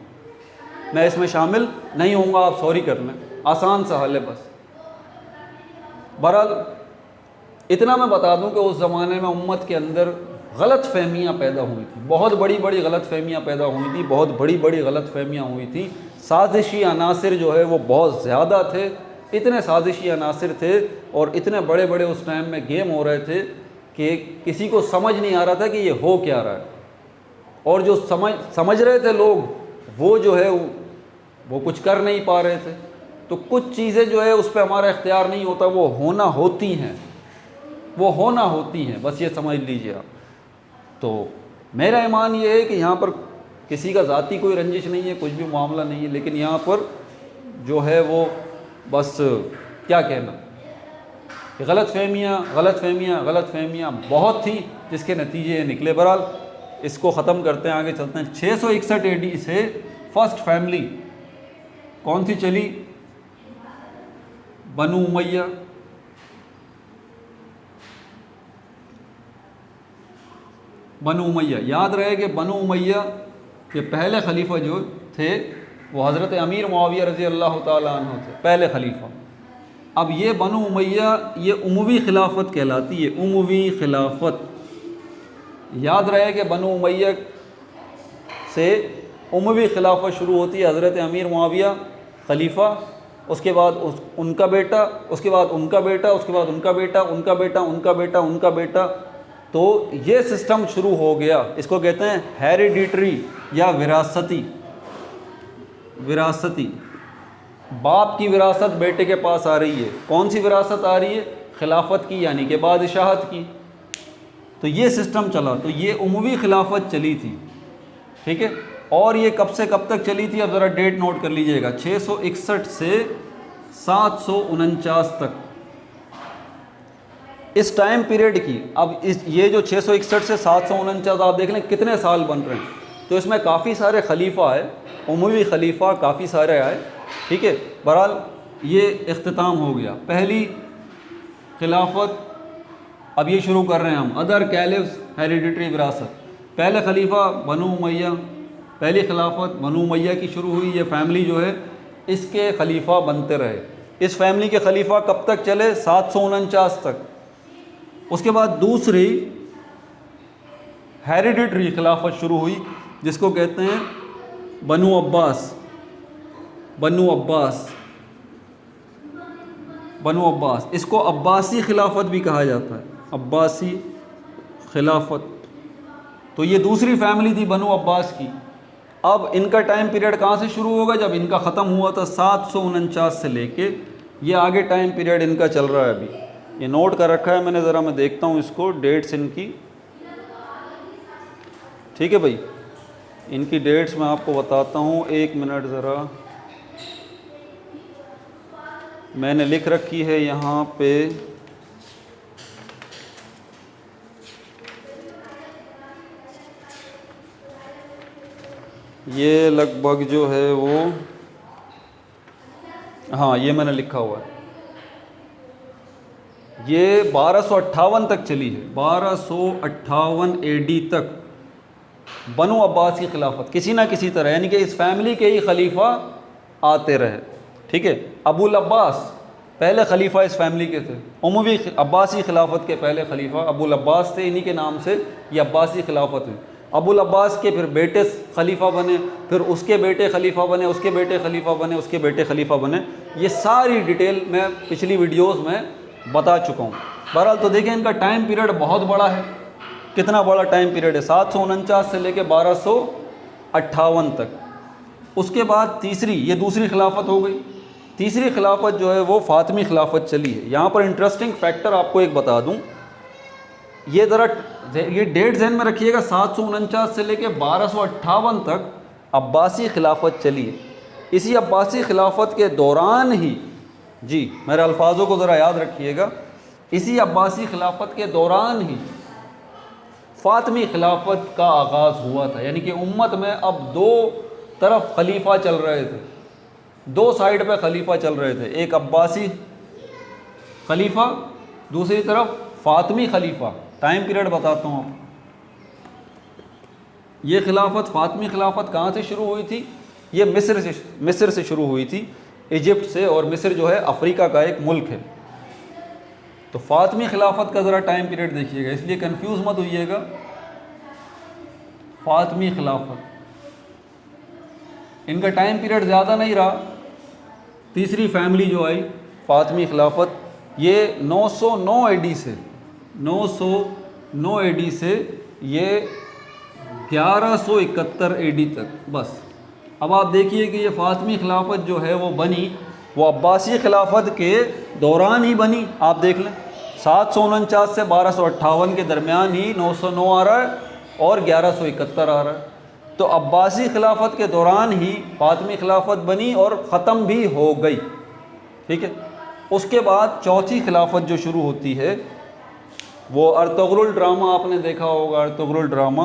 Speaker 1: मैं इसमें शामिल नहीं होऊंगा, आप सॉरी कर लें, आसान सा हल है बस। बहरहाल इतना मैं बता दूं कि उस ज़माने में उम्मत के अंदर गलत फहमियाँ पैदा हुई थी, बहुत बड़ी बड़ी गलत फहमियाँ पैदा हुई थी, बहुत बड़ी बड़ी गलत फहमियाँ हुई थी। साजिशी अनासिर जो है वो बहुत ज़्यादा थे, इतने साजिशी अनासिर थे और इतने बड़े बड़े उस टाइम में गेम हो रहे थे कि किसी को समझ नहीं आ रहा था कि ये हो क्या रहा है। और जो समझ रहे थे लोग, वो जो है वो कुछ कर नहीं पा रहे थे। तो कुछ चीज़ें जो है उस पर हमारा इख्तियार नहीं होता, वो होना होती हैं, वो होना होती हैं, बस ये समझ लीजिए आप। तो मेरा ईमान ये है कि यहाँ पर किसी का ज़ाती कोई रंजिश नहीं है, कुछ भी मामला नहीं है, लेकिन यहाँ पर जो है वो बस क्या कहना, गलत फहमियाँ बहुत थी, जिसके नतीजे ये निकले। बहरहाल इसको ख़त्म करते हैं, आगे चलते हैं। 661 AD से फर्स्ट फैमिली कौन सी चली? बनु उमैया। बनु उमैया, याद रहे कि बनु उमैया के पहले खलीफा जो थे वो हज़रत अमीर मुआविया रज़ी अल्लाह ताला अन्हु थे, पहले खलीफा। अब ये बनु उमैया, ये उमवी खिलाफत कहलाती है, उमवी खिलाफत। याद रहे कि बनु उमैया से उमवी खिलाफत शुरू होती है, हज़रत अमीर मुआविया खलीफा, उसके बाद उनका बेटा, उसके बाद उनका बेटा, उसके बाद उनका बेटा, उनका बेटा, उनका बेटा, उनका बेटा। तो ये सिस्टम शुरू हो गया, इसको कहते हैं हेरिडिटरी या विरासती। विरासती, बाप की विरासत बेटे के पास आ रही है। कौन सी विरासत आ रही है? खिलाफत की, यानी कि बादशाहत की। तो ये सिस्टम चला, तो ये उमवी खिलाफत चली थी, ठीक है। और ये कब से कब तक चली थी? अब ज़रा डेट नोट कर लीजिएगा, 661 से 749 तक, इस टाइम पीरियड की। अब ये जो 661 से 749 आप देख लें कितने साल बन रहे हैं। तो इसमें काफ़ी सारे खलीफा आए, उमवी खलीफा काफ़ी सारे आए, ठीक है। बहरहाल ये इख्तिताम हो गया पहली खिलाफत। अब ये शुरू कर रहे हैं हम अदर कैलिफ्स हेरिडिटरी विरासत। पहले खलीफा बनु उमैया, पहली खिलाफत बनु उमैया की शुरू हुई। ये फैमिली जो है इसके खलीफा बनते रहे, इस फैमिली के खलीफा कब तक चले? 749 तक। उसके बाद दूसरी हेरिडिटरी खिलाफत शुरू हुई जिसको कहते हैं बनु अब्बास। बनु अब्बास, बनु अब्बास, इसको अब्बासी खिलाफत भी कहा जाता है, अब्बासी खिलाफत। तो ये दूसरी फैमिली थी बनु अब्बास की। अब इनका टाइम पीरियड कहाँ से शुरू होगा? जब इनका ख़त्म हुआ था 749 से लेके ये आगे टाइम पीरियड इनका चल रहा है। अभी ये नोट कर रखा है मैंने, ज़रा मैं देखता हूँ इसको, डेट्स इनकी। ठीक है भाई, इनकी डेट्स मैं आपको बताता हूँ, एक मिनट ज़रा। मैंने लिख रखी है यहाँ पे, ये लगभग जो है वो, हाँ ये मैंने लिखा हुआ है, ये 1258 तक चली है। 1258 AD तक बनु अब्बास की खिलाफत किसी ना किसी तरह, यानी कि इस फैमिली के ही खलीफा आते रहे। ठीक है, अबुल अब्बास पहले खलीफा इस फैमिली के थे। उमवी अब्बासी खिलाफत के पहले खलीफा अबुल अब्बास थे, इन्हीं के नाम से ये अब्बासी खिलाफत है। अबुल अब्बास के फिर बेटे खलीफा बने, फिर उसके बेटे खलीफा बने, उसके बेटे खलीफा बने, उसके बेटे खलीफा बने। ये सारी डिटेल मैं पिछली वीडियोस में बता चुका हूँ। बहरहाल तो देखें इनका टाइम पीरियड बहुत बड़ा है। कितना बड़ा टाइम पीरियड है? 749 से लेके 1258 तक। उसके बाद तीसरी, ये दूसरी खिलाफत हो गई। तीसरी खिलाफत जो है वो फातिमी खिलाफत चली है। यहाँ पर इंटरेस्टिंग फैक्टर आपको एक बता दूँ, ये ज़रा ये डेट ज़हन में रखिएगा, 749 से लेके 1258 तक अब्बासी खिलाफत चली है। इसी अब्बासी खिलाफत के दौरान ही, जी मेरे अल्फाजों को ज़रा याद रखिएगा, इसी अब्बासी खिलाफत के दौरान ही फातिमी खिलाफत का आगाज़ हुआ था। यानी कि उम्मत में अब दो तरफ खलीफा चल रहे थे, दो साइड पे खलीफा चल रहे थे, एक अब्बासी खलीफा, दूसरी तरफ फातिमी खलीफा। टाइम पीरियड बताता हूँ आपको। ये खिलाफत, फातिमी खिलाफत कहाँ से शुरू हुई थी? ये मिस्र से शुरू हुई थी, इजिप्ट से। और मिस्र जो है अफ्रीका का एक मुल्क है। तो फातिमी खिलाफत का ज़रा टाइम पीरियड देखिएगा, इसलिए कंफ्यूज मत होइएगा। फातिमी खिलाफत, इनका टाइम पीरियड ज़्यादा नहीं रहा। तीसरी फैमिली जो आई फातिमी खिलाफत, ये 909 AD से 909 AD से ये 1171 AD तक बस। अब आप देखिए कि ये फातिमी खिलाफत जो है वो बनी, वो अब्बासी खिलाफत के दौरान ही बनी। आप देख लें 749 से 1258 के दरमियान ही 909 आ रहा है और 1171 आ रहा है। तो अब्बासी खिलाफत के दौरान ही फातिमी खिलाफत बनी और ख़त्म भी हो गई। ठीक है, उसके बाद चौथी खिलाफत जो शुरू होती है वो अर्तुगरुल ड्रामा, आपने देखा होगा अर्तुगरुल ड्रामा।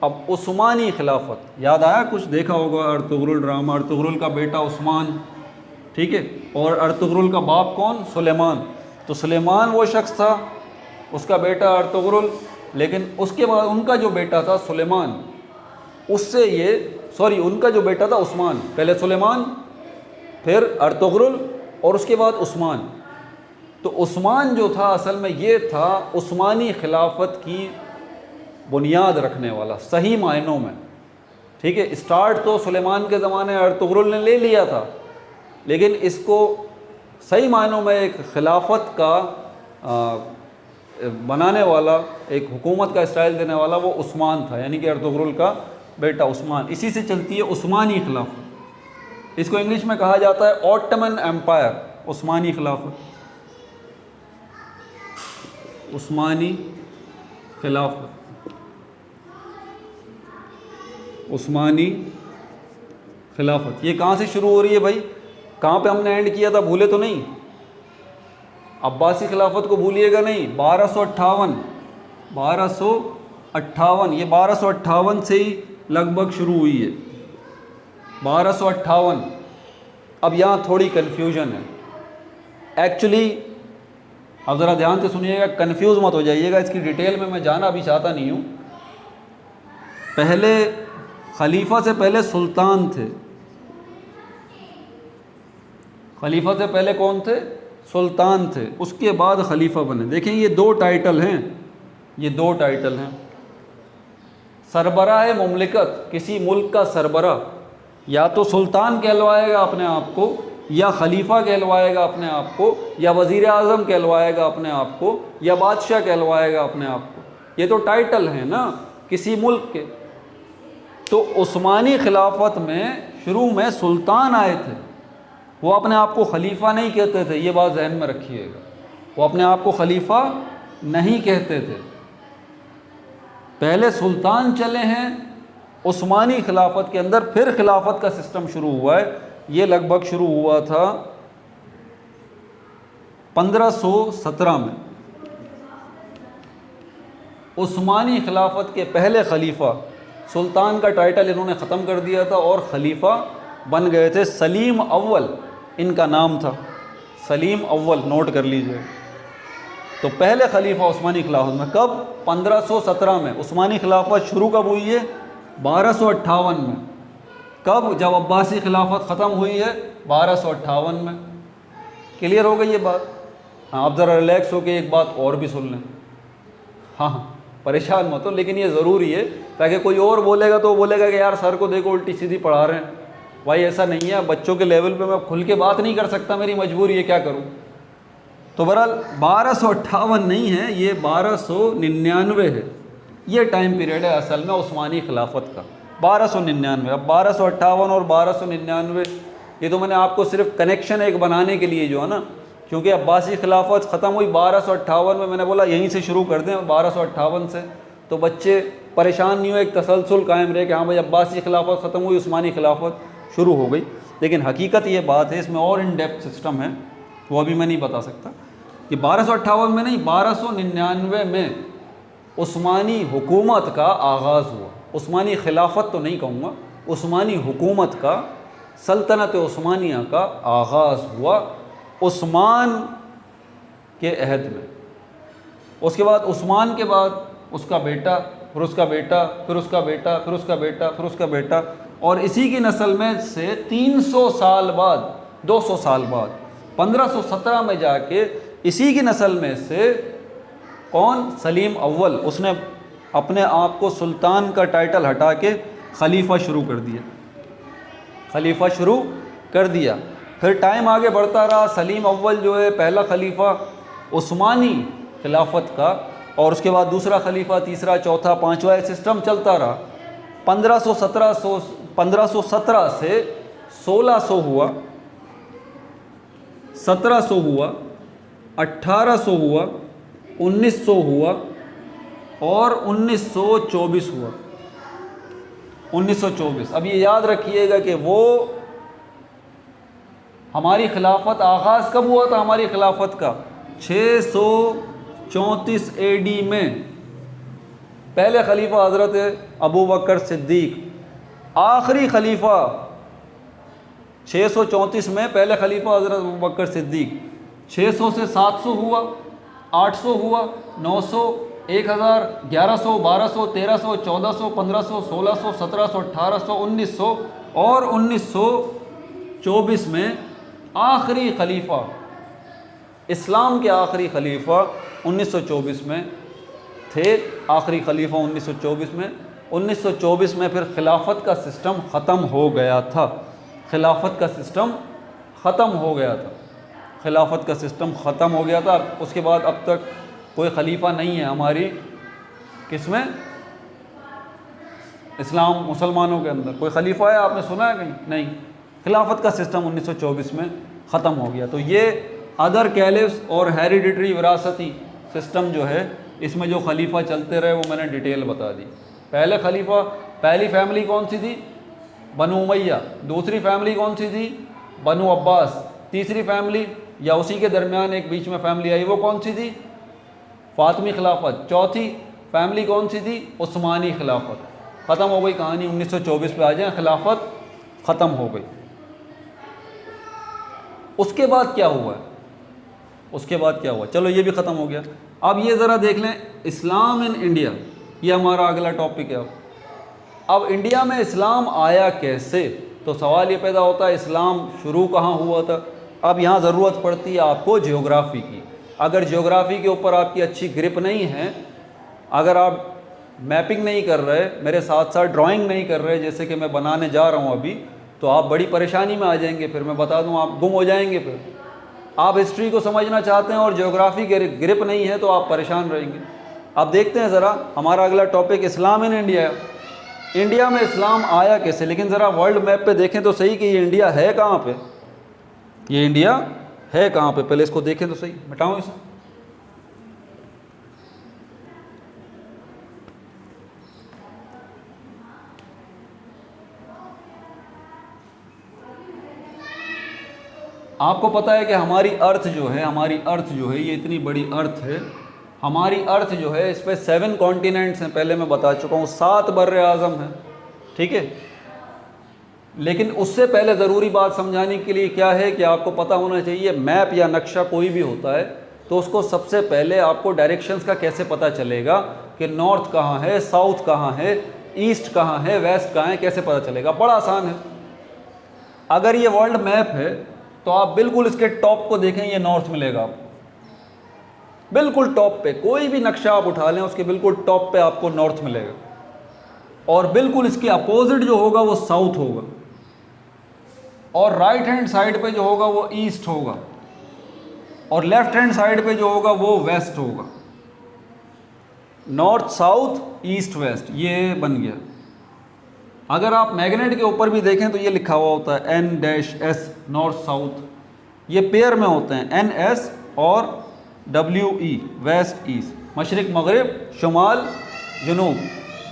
Speaker 1: अब उस्मानी खिलाफत, याद आया कुछ? देखा होगा अर्तुगरुल ड्रामा। अर्तुगरुल का बेटा उस्मान, ठीक है, और अर्तुगरुल का बाप कौन? सुलेमान। तो सुलेमान वो शख्स था, उसका बेटा अर्तुगरुल, लेकिन उसके बाद उनका जो बेटा था सुलेमान, उससे ये उनका जो बेटा था उस्मान, पहले सुलेमान फिर अर्तुगरुल और उसके बाद उस्मान। तो उस्मान जो था असल में ये था उस्मानी खिलाफत की बुनियाद रखने वाला, सही मायनों में। ठीक है, स्टार्ट तो सुलेमान के ज़माने अर्तुगरुल ने ले लिया था, लेकिन इसको सही मायनों में एक खिलाफत का बनाने वाला, एक हुकूमत का स्टाइल देने वाला वो उस्मान था, यानी कि अर्तुगरुल का बेटा उस्मान। इसी से चलती है उस्मानी खिलाफत। इसको इंग्लिश में कहा जाता है ऑटमन एम्पायर, उस्मानी खिलाफत, उस्मानी खिलाफत, उस्मानी खिलाफत। ये कहाँ से शुरू हो रही है भाई? कहाँ पे हमने एंड किया था, भूले तो नहीं? अब्बासी खिलाफत को भूलिएगा नहीं। 1258, 1258, ये 1258 से ही लगभग शुरू हुई है, 1258। अब यहाँ थोड़ी कन्फ्यूजन है एक्चुअली, अब ज़रा ध्यान से सुनिएगा, कन्फ्यूज़ मत हो जाइएगा। इसकी डिटेल में मैं जाना अभी चाहता नहीं हूँ। पहले खलीफा से पहले सुल्तान थे, खलीफा से पहले कौन थे? सुल्तान थे, उसके बाद खलीफा बने। देखें ये दो टाइटल हैं, ये दो टाइटल हैं। सरबराह मुमलिकत, किसी मुल्क का सरबरा या तो सुल्तान कहलवाएगा अपने आप को, या खलीफा कहलवाएगा अपने आप को, या वज़ीर आज़म कहलवाएगा अपने आप को, या बादशाह कहलवाएगा अपने आप को। ये तो टाइटल हैं ना किसी मुल्क के। तो उस्मानी खिलाफत में शुरू में सुल्तान आए थे, वो अपने आप को खलीफा नहीं कहते थे, ये बात जहन में रखिएगा। वो अपने आप को खलीफा नहीं कहते थे। पहले सुल्तान चले हैं उस्मानी खिलाफत के अंदर, फिर खिलाफत का सिस्टम शुरू हुआ है। ये लगभग शुरू हुआ था 1517 में। उस्मानी खिलाफत के पहले खलीफा, सुल्तान का टाइटल इन्होंने ख़त्म कर दिया था और खलीफा बन गए थे सलीम अव्वल, इनका नाम था सलीम अव्वल, नोट कर लीजिए। तो पहले खलीफा उस्मानी खिलाफत में कब? 1517 में। उस्मानी खिलाफत शुरू कब हुई है? 1258 में। कब? जब अब्बासी खिलाफत ख़त्म हुई है 1258 में। क्लियर हो गई ये बात? हाँ, आप ज़रा रिलैक्स हो के एक बात और भी सुन लें। हाँ, परेशान मत हो, लेकिन ये ज़रूरी है ताकि कोई और बोलेगा तो वो बोलेगा कि यार सर को देखो उल्टी सीधी पढ़ा रहे हैं। भाई ऐसा नहीं है, बच्चों के लेवल पे मैं खुल के बात नहीं कर सकता, मेरी मजबूरी है, क्या करूँ। तो बहरहाल 1258 नहीं है, ये 1299 है। ये टाइम पीरियड है असल में उस्मानी खिलाफत का, 1299। अब 1258 और 1299 ये तो मैंने आपको सिर्फ कनेक्शन एक बनाने के लिए जो है ना, क्योंकि अब्बासी खिलाफत ख़त्म हुई 1258 में, मैंने बोला यहीं से शुरू कर दें 1258 से, तो बच्चे परेशान नहीं हो, एक तसलसल कायम रहे कि हाँ भाई अब्बासी खिलाफत ख़त्म हुई, उस्मानी खिलाफत शुरू हो गई। लेकिन हकीकत ये बात है, इसमें और इन डेप्थ सिस्टम है, वो अभी मैं नहीं बता सकता। कि 1258 में नहीं, 1299 में उस्मानी हुकूमत का आगाज़ हुआ। उस्मानी खिलाफत तो नहीं कहूँगा, उस्मानी हुकूमत का, सल्तनत उस्मानिया का आगाज़ हुआ उस्मान के अहद में। उसके बाद उस्मान के बाद उसका बेटा, फिर उसका बेटा, फिर उसका बेटा, फिर उसका बेटा, फिर उसका बेटा, और इसी की नस्ल में से 300 साल बाद, 200 साल बाद 1517 में जाके इसी की नस्ल में से कौन? सलीम अव्वल, उसने अपने आप को सुल्तान का टाइटल हटा के खलीफा शुरू कर दिया, खलीफा शुरू कर दिया। फिर टाइम आगे बढ़ता रहा, सलीम अव्वल जो है पहला खलीफा उस्मानी खिलाफत का, और उसके बाद दूसरा खलीफा, तीसरा, चौथा, पांचवा, सिस्टम चलता रहा। 1517 से 1600 हुआ, 1700 हुआ, 1800 हुआ, 1900 हुआ और 1924 हुआ। 1924, अब ये याद रखिएगा कि वो हमारी खिलाफत आगाज़ कब हुआ था? हमारी खिलाफत का 634 AD में। पहले खलीफा हज़रत अबू बकर सिद्दीक, आखिरी खलीफा 634 में पहले खलीफा हज़रत अबू बकर सिद्दीक। 600 से 700 हुआ, 800 हुआ, 900, 1000, 1100, 1200, 1300, 1400, 1500, 1600, 1700, 1800, 1900 और 1924 में आखिरी खलीफा, इस्लाम के आखिरी खलीफा 1924 में थे। आखिरी खलीफा 1924 में। 1924 में फिर खिलाफत का सिस्टम ख़त्म हो गया था, खिलाफत का सिस्टम ख़त्म हो गया था, खिलाफत का सिस्टम ख़त्म हो गया था। उसके बाद अब तक कोई खलीफा नहीं है हमारी किसमें? इस्लाम, मुसलमानों के अंदर कोई खलीफा है? आपने सुना है कहीं? नहीं। खिलाफत का सिस्टम 1924 में ख़त्म हो गया। तो ये अदर कैलिफ्स और हेरिडिटरी विरासती सिस्टम जो है, इसमें जो खलीफा चलते रहे वो मैंने डिटेल बता दी। पहले खलीफा, पहली फैमिली कौन सी थी? बनु उमैया। दूसरी फैमिली कौन सी थी? बनु अब्बास। तीसरी फैमिली या उसी के दरमियान एक बीच में फैमिली आई, वो कौन सी थी? फातमी खिलाफत। चौथी फैमिली कौन सी थी? उस्मानी खिलाफत। ख़त्म हो गई कहानी। 1924 पे आ जाए, खिलाफत ख़त्म हो गई। उसके बाद क्या हुआ? उसके बाद क्या हुआ? चलो ये भी ख़त्म हो गया। अब ये ज़रा देख लें, इस्लाम इन इंडिया, ये हमारा अगला टॉपिक है। अब इंडिया में इस्लाम आया कैसे? तो सवाल ये पैदा होता है इस्लाम शुरू कहाँ हुआ था? अब यहाँ ज़रूरत पड़ती है आपको ज्योग्राफी की। अगर ज्योग्राफी के ऊपर आपकी अच्छी ग्रिप नहीं है, अगर आप मैपिंग नहीं कर रहे, मेरे साथ साथ ड्राइंग नहीं कर रहे, जैसे कि मैं बनाने जा रहा हूँ अभी, तो आप बड़ी परेशानी में आ जाएंगे। फिर मैं बता दूँ, आप गुम हो जाएंगे। फिर आप हिस्ट्री को समझना चाहते हैं और ज्योग्राफी ग्रिप नहीं है तो आप परेशान रहेंगे। अब देखते हैं ज़रा हमारा अगला topic, Islam in India. India में इस्लाम आया कैसे? लेकिन ज़रा वर्ल्ड मैप पे देखें तो सही कि ये इंडिया है कहाँ पे, ये इंडिया है कहाँ पे, पहले इसको देखें तो सही। मिटाऊँ इसे? आपको पता है कि हमारी अर्थ जो है ये इतनी बड़ी अर्थ है। हमारी अर्थ जो है इस पर 7 कॉन्टिनेंट्स हैं, पहले मैं बता चुका हूँ, 7 बर्रे आज़म हैं, ठीक है। लेकिन उससे पहले ज़रूरी बात समझाने के लिए क्या है कि आपको पता होना चाहिए, मैप या नक्शा कोई भी होता है तो उसको सबसे पहले आपको डायरेक्शंस का कैसे पता चलेगा कि नॉर्थ कहाँ है, साउथ कहाँ है, ईस्ट कहाँ है, वेस्ट कहाँ है, कैसे पता चलेगा? बड़ा आसान है। अगर ये वर्ल्ड मैप है तो आप बिल्कुल इसके टॉप को देखें, ये नॉर्थ मिलेगा आपको, बिल्कुल टॉप पे। कोई भी नक्शा आप उठा लें उसके बिल्कुल टॉप पे आपको नॉर्थ मिलेगा, और बिल्कुल इसके अपोजिट जो होगा वो साउथ होगा, और राइट हैंड साइड पे जो होगा वो ईस्ट होगा, और लेफ्ट हैंड साइड पे जो होगा वो वेस्ट होगा। नॉर्थ साउथ ईस्ट वेस्ट, ये बन गया। अगर आप मैग्नेट के ऊपर भी देखें तो ये लिखा हुआ होता है N-S, नॉर्थ साउथ, ये पेयर में होते हैं NS और WE, वेस्ट ईस्ट, मशरिक मगरिब, शुमाल जुनूब।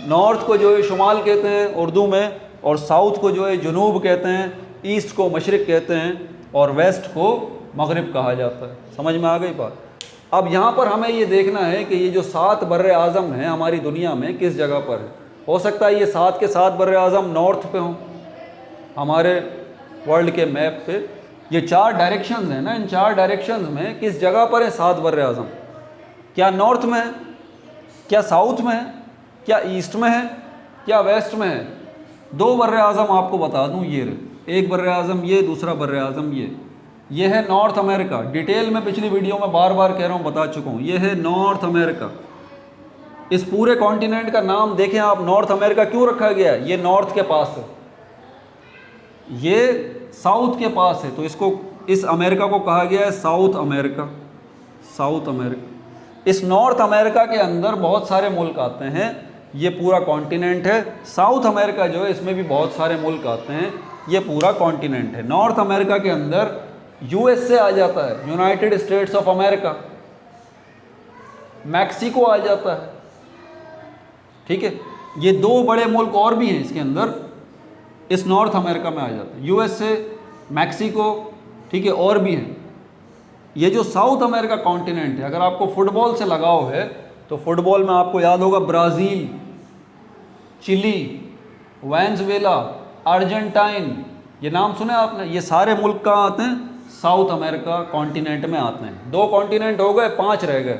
Speaker 1: नॉर्थ को जो है शुमाल कहते हैं उर्दू में, और साउथ को जो है जुनूब कहते हैं, ईस्ट को मशरिक कहते हैं, और वेस्ट को मगरिब कहा जाता है। समझ में आ गई बात? अब यहाँ पर हमें ये देखना है कि ये जो 7 बर्रे आज़म हैं हमारी दुनिया में किस जगह पर है। हो सकता है ये 7 के 7 बर्रे आज़म नॉर्थ पे हों हमारे वर्ल्ड के मैप पे। ये 4 डायरेक्शंस हैं ना, इन 4 डायरेक्शंस में किस जगह पर है 7 बर्रे आज़म? क्या नॉर्थ में है, क्या साउथ में है, क्या ईस्ट में है, क्या वेस्ट में है? 2 बर्रे आज़म आपको बता दूं, ये रहे, एक बर्रे आज़म ये, दूसरा बर्रे आज़म ये है नॉर्थ अमेरिका। डिटेल में पिछली वीडियो में बार बार कह रहा हूँ, बता चुका हूँ, ये है नॉर्थ अमेरिका। इस पूरे कॉन्टिनेंट का नाम देखें आप, नॉर्थ अमेरिका क्यों रखा गया है? ये नॉर्थ के पास है, ये साउथ के पास है, तो इसको, इस अमेरिका को कहा गया है साउथ अमेरिका। साउथ अमेरिका, इस नॉर्थ अमेरिका के अंदर बहुत सारे मुल्क आते हैं, ये पूरा कॉन्टिनेंट है। साउथ अमेरिका जो है इसमें भी बहुत सारे मुल्क आते हैं, ये पूरा कॉन्टिनेंट है। नॉर्थ अमेरिका के अंदर USA आ जाता है, United States of America, Mexico आ जाता है, ठीक है। ये 2 बड़े मुल्क और भी हैं इसके अंदर, इस नॉर्थ अमेरिका में आ जाते हैं, USA, मैक्सिको, ठीक है, और भी हैं। ये जो साउथ अमेरिका कॉन्टिनेंट है, अगर आपको फुटबॉल से लगाव है तो फुटबॉल में आपको याद होगा ब्राज़ील, चिली, वेनेजुएला, अर्जेंटाइन, ये नाम सुने आपने? ये सारे मुल्क कहाँ आते हैं? साउथ अमेरिका कॉन्टिनेंट में आते हैं। 2 कॉन्टिनेंट हो गए, 5 रह गए,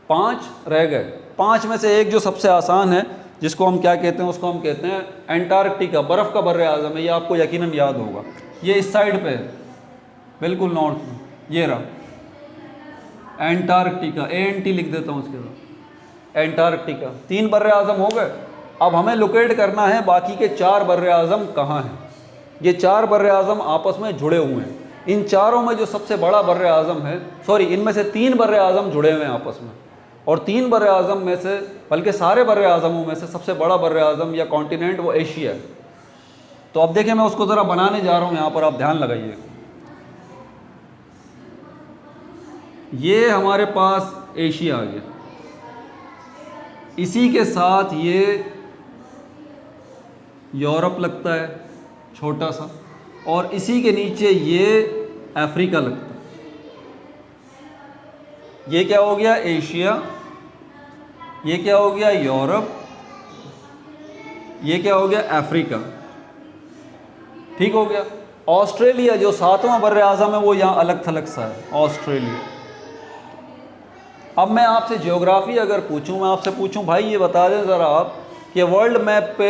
Speaker 1: 5 रह गए। 5 में से एक जो सबसे आसान है, जिसको हम क्या कहते हैं, उसको हम कहते हैं एंटार्कटिका, बर्फ़ का बर्रे आज़म है। ये आपको यकीनन याद होगा, ये इस साइड पे है, बिल्कुल नॉर्थ में, ये रहा एंटार्कटिका, ANT लिख देता हूँ उसके बाद, एंटार्कटिका। 3 बर्रे आज़म हो गए। अब हमें लोकेट करना है बाकी के 4 बर्रे आज़म कहाँ हैं। ये 4 बर्रे आज़म आपस में जुड़े हुए हैं। इन चारों में जो सबसे बड़ा बर्रे आज़म है, सॉरी, इनमें से 3 बर्रे आज़म जुड़े हुए हैं आपस में, और 3 बर्रे आज़म में से, बल्कि सारे बर्रे आज़मों में से सबसे बड़ा बर्रे आज़म या कॉन्टिनेंट वो एशिया है। तो अब देखें, मैं उसको ज़रा बनाने जा रहा हूँ, यहाँ पर आप ध्यान लगाइए। ये हमारे पास एशिया आ गया, इसी के साथ ये यूरोप लगता है छोटा सा, और इसी के नीचे ये अफ्रीका लगता है। ये क्या हो गया? एशिया। ये क्या हो गया? यूरोप। ये क्या हो गया? अफ्रीका। ठीक हो गया। ऑस्ट्रेलिया जो 7वां बर्रे आज़म है वो यहाँ अलग थलग सा है, ऑस्ट्रेलिया। अब मैं आपसे ज्योग्राफी अगर पूछूं, मैं आपसे पूछूं भाई ये बता दें ज़रा आप कि वर्ल्ड मैप पे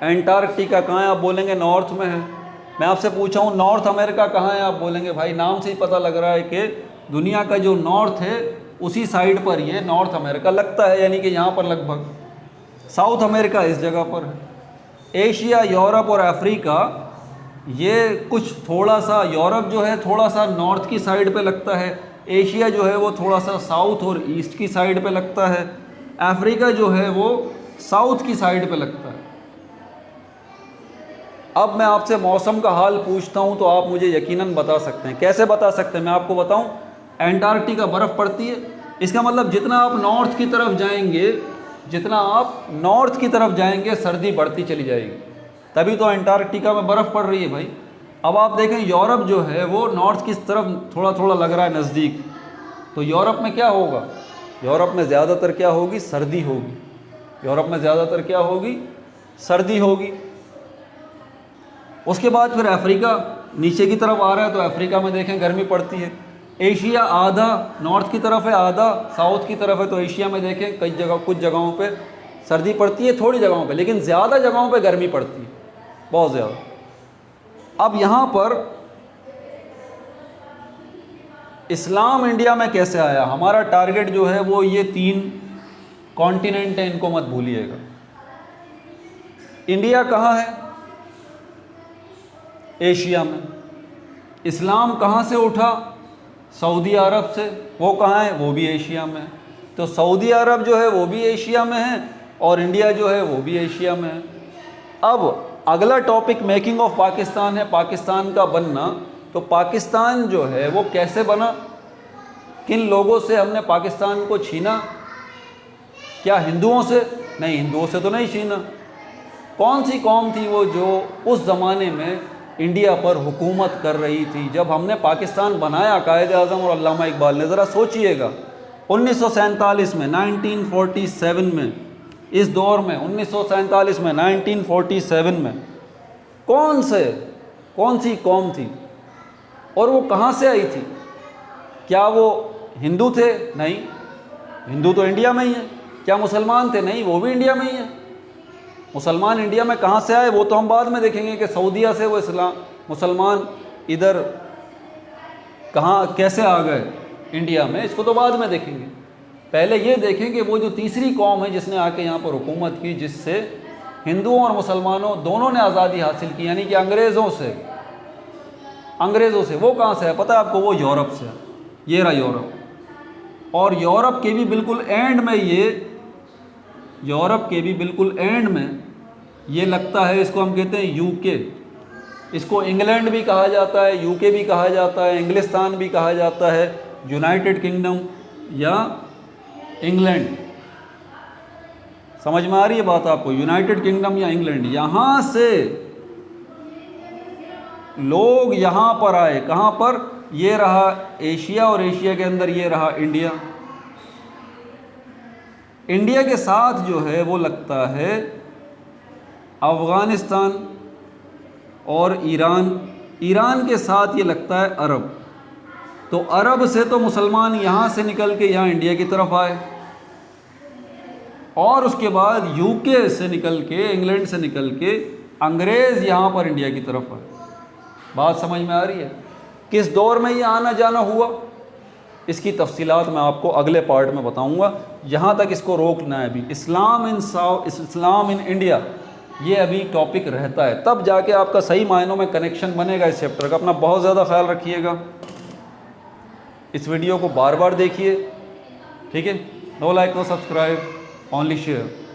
Speaker 1: एंटार्कटिका कहाँ है? आप बोलेंगे नॉर्थ में है। मैं आपसे पूछा हूँ नॉर्थ अमेरिका कहाँ है, आप बोलेंगे भाई नाम से ही पता लग रहा है कि दुनिया का जो नॉर्थ है उसी साइड पर ये नॉर्थ अमेरिका लगता है, यानी कि यहाँ पर लगभग। साउथ अमेरिका इस जगह पर है। एशिया, यूरोप और अफ्रीका ये कुछ थोड़ा सा, यूरोप जो है थोड़ा सा नॉर्थ की साइड पे लगता है, एशिया जो है वो थोड़ा सा साउथ और ईस्ट की साइड पे लगता है, अफ्रीका जो है वो साउथ की साइड पे लगता है। अब मैं आपसे मौसम का हाल पूछता हूँ तो आप मुझे यकीनन बता सकते हैं। कैसे बता सकते हैं, मैं आपको बताऊँ। एंटार्क्टिका बर्फ़ पड़ती है, इसका मतलब जितना आप नॉर्थ की तरफ जाएंगे, जितना आप नॉर्थ की तरफ जाएंगे सर्दी बढ़ती चली जाएगी, तभी तो एंटार्क्टिका में बर्फ़ पड़ रही है भाई। अब आप देखें यूरोप जो है वो नॉर्थ की तरफ थोड़ा थोड़ा लग रहा है नज़दीक, तो यूरोप में क्या होगा, यूरोप में ज़्यादातर क्या होगी, सर्दी होगी। यूरोप में ज़्यादातर क्या होगी, सर्दी होगी। उसके बाद फिर अफ्रीका नीचे की तरफ आ रहा है, तो अफ्रीका में देखें गर्मी पड़ती है। एशिया आधा नॉर्थ की तरफ है, आधा साउथ की तरफ है, तो एशिया में देखें कई जगह, कुछ जगहों पे सर्दी पड़ती है, थोड़ी जगहों पे, लेकिन ज़्यादा जगहों पे गर्मी पड़ती है, बहुत ज़्यादा। अब यहाँ पर इस्लाम इंडिया में कैसे आया, हमारा टारगेट जो है वो ये 3 कॉन्टिनेंट है, इनको मत भूलिएगा। इंडिया कहाँ है, एशिया में। इस्लाम कहाँ से उठा, सऊदी अरब से, वो कहाँ है, वो भी एशिया में है। तो सऊदी अरब जो है वो भी एशिया में है और इंडिया जो है वो भी एशिया में है। अब अगला टॉपिक मेकिंग ऑफ पाकिस्तान है, पाकिस्तान का बनना। तो पाकिस्तान जो है वो कैसे बना, किन लोगों से हमने पाकिस्तान को छीना, क्या हिंदुओं से, नहीं हिंदुओं से तो नहीं छीना। कौन सी कौम थी वो जो उस ज़माने में इंडिया पर हुकूमत कर रही थी जब हमने पाकिस्तान बनाया, कायद आज़म और अल्लामा इकबाल ने। ज़रा सोचिएगा 1947 में, 1947 में, इस दौर में 1947 में, 1947 में कौन सी कौम थी और वो कहाँ से आई थी? क्या वो हिंदू थे? नहीं, हिंदू तो इंडिया में ही है। क्या मुसलमान थे? नहीं, वो भी इंडिया में ही है। मुसलमान इंडिया में कहाँ से आए वो तो हम बाद में देखेंगे कि सऊदीया से वो मुसलमान इधर कहाँ कैसे आ गए इंडिया में, इसको तो बाद में देखेंगे। पहले ये देखेंगे वो जो तीसरी कौम है जिसने आके यहाँ पर हुकूमत की, जिससे हिंदुओं और मुसलमानों दोनों ने आज़ादी हासिल की, यानी कि अंग्रेज़ों से। वो कहाँ से है पता है आपको? वो यूरोप से है। ये रहा यूरोप। और यूरोप के भी बिल्कुल एंड में ये लगता है, इसको हम कहते हैं यूके। इसको इंग्लैंड भी कहा जाता है, यूके भी कहा जाता है, इंग्लिस्तान भी कहा जाता है, यूनाइटेड किंगडम या इंग्लैंड। समझ में आ रही है बात आपको? यूनाइटेड किंगडम या इंग्लैंड। यहाँ से लोग यहाँ पर आए, कहाँ पर? ये रहा एशिया और एशिया के अंदर ये रहा इंडिया। इंडिया के साथ जो है वो लगता है अफ़गानिस्तान और ईरान के साथ ये लगता है अरब। तो अरब से तो मुसलमान यहाँ से निकल के यहाँ इंडिया की तरफ आए और उसके बाद यूके से निकल के, इंग्लैंड से निकल के अंग्रेज़ यहाँ पर इंडिया की तरफ आए। बात समझ में आ रही है? किस दौर में ये आना जाना हुआ, इसकी तफसीलात मैं आपको अगले पार्ट में बताऊंगा। यहाँ तक इसको रोकना है अभी। इस्लाम इन इंडिया ये अभी टॉपिक रहता है, तब जाके आपका सही मायनों में कनेक्शन बनेगा इस चैप्टर का। अपना बहुत ज़्यादा ख्याल रखिएगा। इस वीडियो को बार बार देखिए, ठीक है? No like, no subscribe, only share.